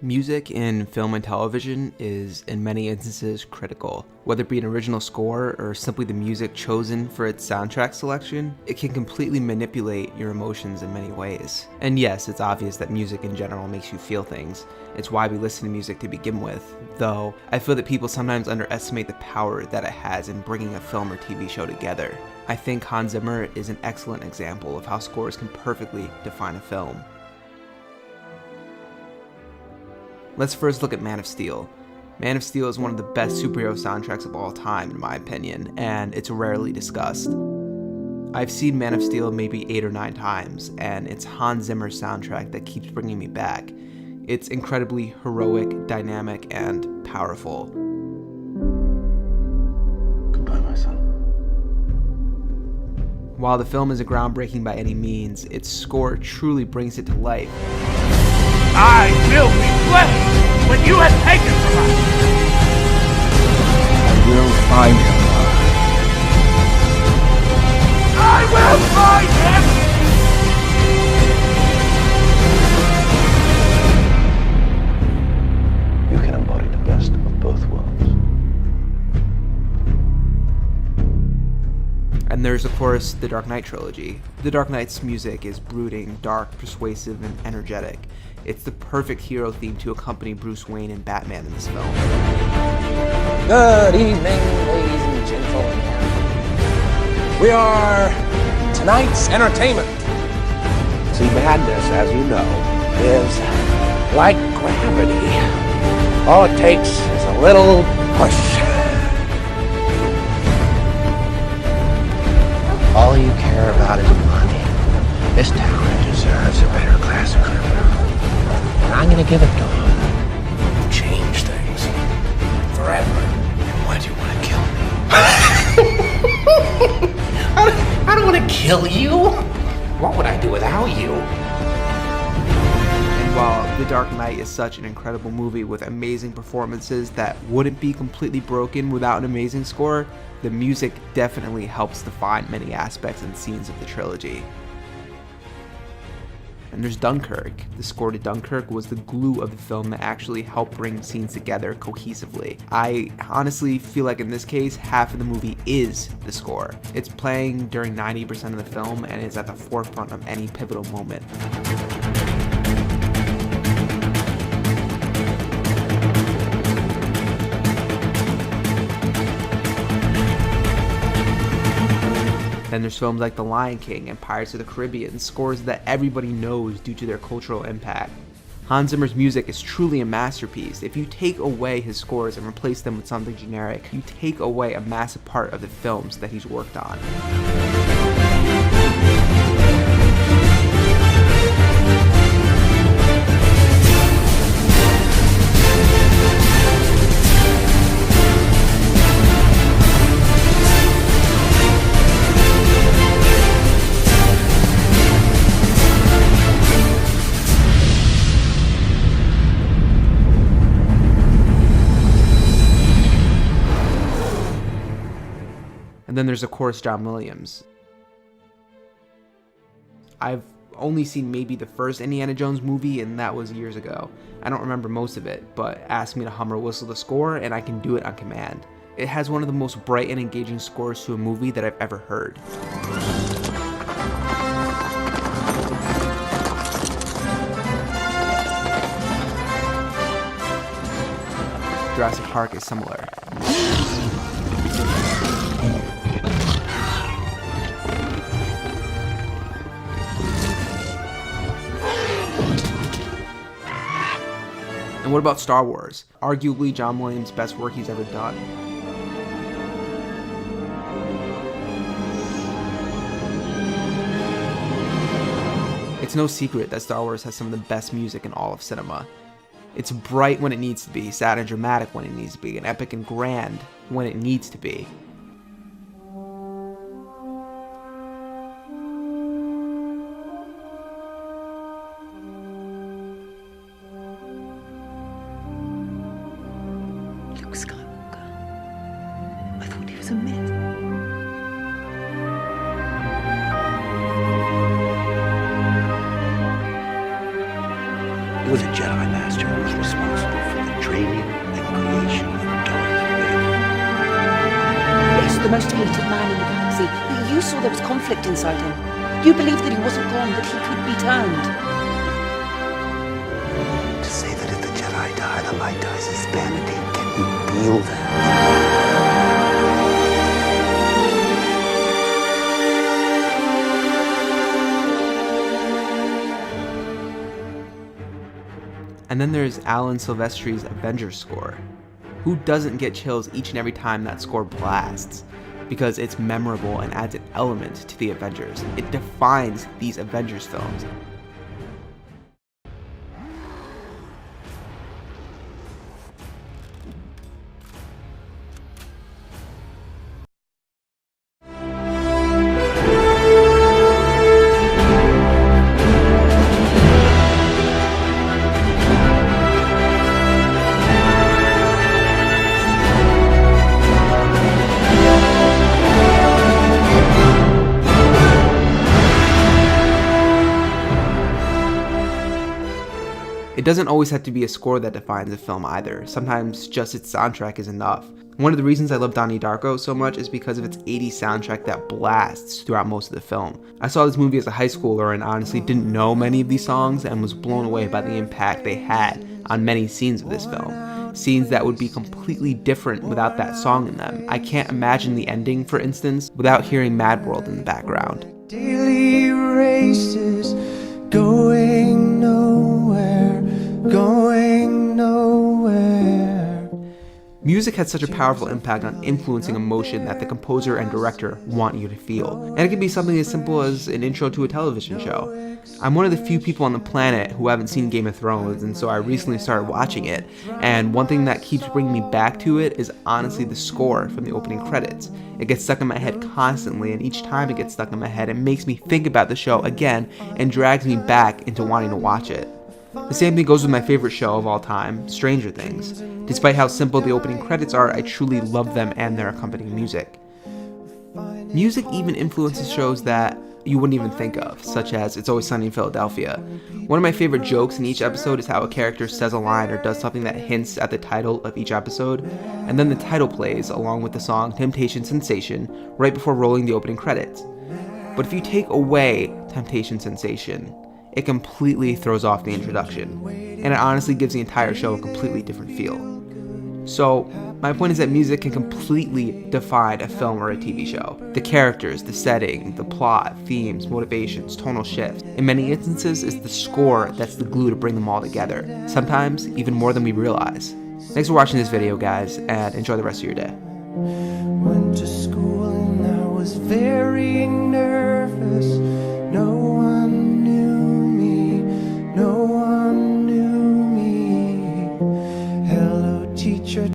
Music in film and television is, in many instances, critical. Whether it be an original score or simply the music chosen for its soundtrack selection, it can completely manipulate your emotions in many ways. And yes, it's obvious that music in general makes you feel things. It's why we listen to music to begin with, though I feel that people sometimes underestimate the power that it has in bringing a film or TV show together. I think Hans Zimmer is an excellent example of how scores can perfectly define a film. Let's first look at Man of Steel. Man of Steel is one of the best superhero soundtracks of all time, in my opinion, and it's rarely discussed. I've seen Man of Steel maybe 8 or 9 times, and it's Hans Zimmer's soundtrack that keeps bringing me back. It's incredibly heroic, dynamic, and powerful. Goodbye, my son. While the film isn't groundbreaking by any means, its score truly brings it to life. I will replenish what you have taken from us. I will find him. I will find him. You can embody the best of both worlds. And there's, of course, the Dark Knight trilogy. The Dark Knight's music is brooding, dark, persuasive, and energetic. It's the perfect hero theme to accompany Bruce Wayne and Batman in this film. Good evening, ladies and gentlemen. We are tonight's entertainment. See, madness, as you know, is like gravity. All it takes is a little push. All you care about is money. This town deserves a better class of criminal. And I'm gonna give it to him. Change things. Forever. And why do you want to kill me? I don't want to kill you. What would I do without you? And while The Dark Knight is such an incredible movie with amazing performances that wouldn't be completely broken without an amazing score, the music definitely helps define many aspects and scenes of the trilogy. And there's Dunkirk. The score to Dunkirk was the glue of the film that actually helped bring scenes together cohesively. I honestly feel like in this case, half of the movie is the score. It's playing during 90% of the film and is at the forefront of any pivotal moment. Then there's films like The Lion King and Pirates of the Caribbean, scores that everybody knows due to their cultural impact. Hans Zimmer's music is truly a masterpiece. If you take away his scores and replace them with something generic, you take away a massive part of the films that he's worked on. And then there's, of course, John Williams. I've only seen maybe the first Indiana Jones movie, and that was years ago. I don't remember most of it, but ask me to hum or whistle the score, and I can do it on command. It has one of the most bright and engaging scores to a movie that I've ever heard. Jurassic Park is similar. And what about Star Wars? Arguably John Williams' best work he's ever done. It's no secret that Star Wars has some of the best music in all of cinema. It's bright when it needs to be, sad and dramatic when it needs to be, and epic and grand when it needs to be. Luke Skywalker. I thought he was a myth. was a Jedi Master who was responsible for the training and creation of Darth Vader. Yes, the most hated man in the galaxy. You saw there was conflict inside him. You believed that he wasn't gone, that he could be turned. To say that if the Jedi die, the light dies is vanity. Can you feel that? And then there's Alan Silvestri's Avengers score. Who doesn't get chills each and every time that score blasts? Because it's memorable and adds an element to the Avengers. It defines these Avengers films. It doesn't always have to be a score that defines a film either. Sometimes just its soundtrack is enough. One of the reasons I love Donnie Darko so much is because of its 80s soundtrack that blasts throughout most of the film. I saw this movie as a high schooler and honestly didn't know many of these songs and was blown away by the impact they had on many scenes of this film. Scenes that would be completely different without that song in them. I can't imagine the ending, for instance, without hearing Mad World in the background. Daily races, going nowhere, going nowhere. Music has such a powerful impact on influencing emotion that the composer and director want you to feel. And it can be something as simple as an intro to a television show. I'm one of the few people on the planet who haven't seen Game of Thrones, and so I recently started watching it. And one thing that keeps bringing me back to it is honestly the score from the opening credits. It gets stuck in my head constantly, and each time it gets stuck in my head, it makes me think about the show again and drags me back into wanting to watch it. The same thing goes with my favorite show of all time, Stranger Things. Despite how simple the opening credits are, I truly love them and their accompanying music. Music even influences shows that you wouldn't even think of, such as It's Always Sunny in Philadelphia. One of my favorite jokes in each episode is how a character says a line or does something that hints at the title of each episode, and then the title plays along with the song Temptation Sensation right before rolling the opening credits. But if you take away Temptation Sensation, it completely throws off the introduction, and it honestly gives the entire show a completely different feel. So, my point is that music can completely define a film or a TV show. The characters, the setting, the plot, themes, motivations, tonal shift. In many instances, it's the score that's the glue to bring them all together, sometimes even more than we realize. Thanks for watching this video, guys, and enjoy the rest of your day. When